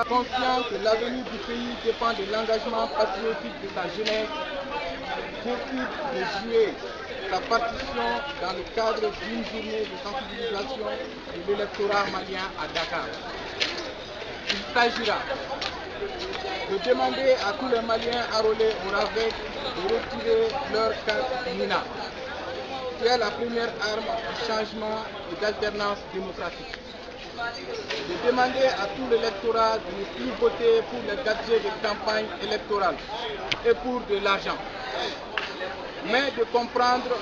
Conscient que l'avenir du pays dépend de l'engagement patriotique de sa jeunesse, décide de jouer sa partition dans le cadre d'une journée de sensibilisation de l'électorat malien à Dakar. Il s'agira de demander à tous les Maliens enrôlés au RAVEC de retirer leur carte NINA, qui est la première arme du changement et d'alternance démocratique. De demander à tout l'électorat de ne plus voter pour les gadgets de campagne électorale et pour de l'argent, mais de comprendre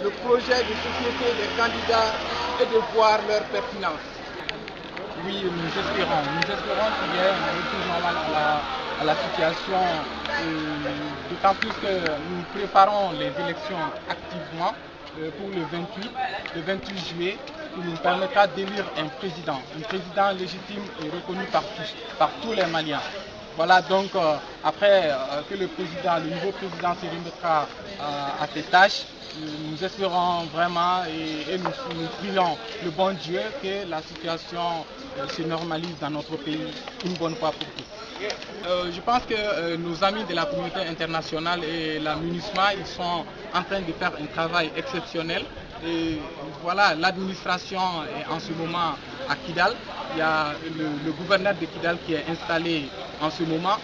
le projet de société des candidats et de voir leur pertinence. Oui, nous espérons qu'il y ait un retour normal à la situation, d'autant plus que nous préparons les élections activement pour le 28 juillet, qui nous permettra d'élire un président légitime et reconnu par tous les Maliens. Voilà, donc après que le nouveau président se remettra à ses tâches, nous espérons vraiment et nous prions le bon Dieu que la situation se normalise dans notre pays une bonne fois pour toutes. Je pense que nos amis de la communauté internationale et la MINUSMA, ils sont en train de faire un travail exceptionnel. Et voilà, l'administration est en ce moment à Kidal. Il y a le gouverneur de Kidal qui est installé en ce moment.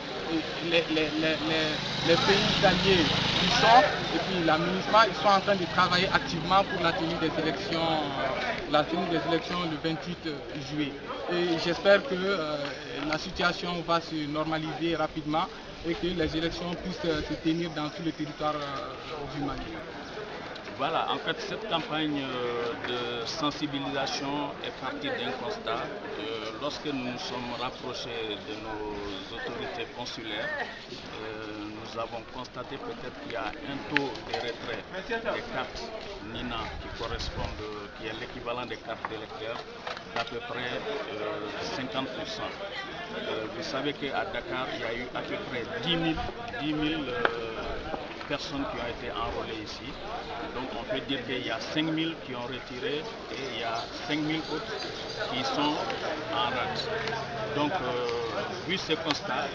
Les pays alliés y sont, et puis la MINUSMA, ils sont en train de travailler activement pour la tenue des élections le 28 juillet. Et j'espère que la situation va se normaliser rapidement et que les élections puissent se tenir dans tout le territoire du Mali. Voilà, en fait, cette campagne de sensibilisation est partie d'un constat. Lorsque nous nous sommes rapprochés de nos autorités consulaires, nous avons constaté peut-être qu'il y a un taux de retrait des cartes NINA qui est l'équivalent des cartes d'électeurs d'à peu près 50%. Vous savez qu'à Dakar, il y a eu à peu près 10 000 personnes qui ont été enrôlées ici. Donc on peut dire qu'il y a 5 000 qui ont retiré et il y a 5 000 autres qui sont en rate. Donc vu ce constat,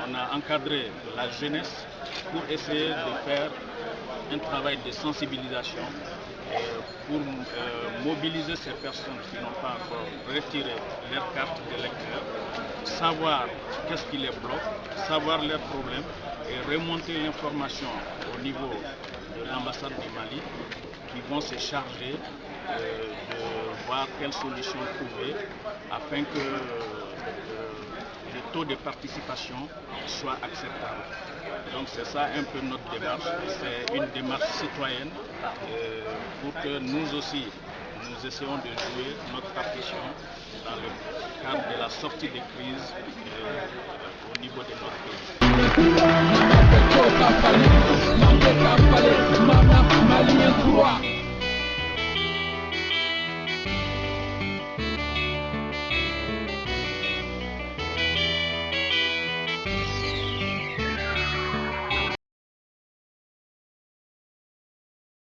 on a encadré la jeunesse pour essayer de faire un travail de sensibilisation pour mobiliser ces personnes qui n'ont pas encore retiré leur carte d'électeur, savoir qu'est-ce qui les bloque, savoir leurs problèmes et remonter l'information au niveau de l'ambassade du Mali qui vont se charger de voir quelles solutions trouver afin que le taux de participation soit acceptable. Donc c'est ça un peu notre démarche, c'est une démarche citoyenne pour que nous aussi nous essayons de jouer notre partition dans le cadre de la sortie des crises au niveau de notre pays.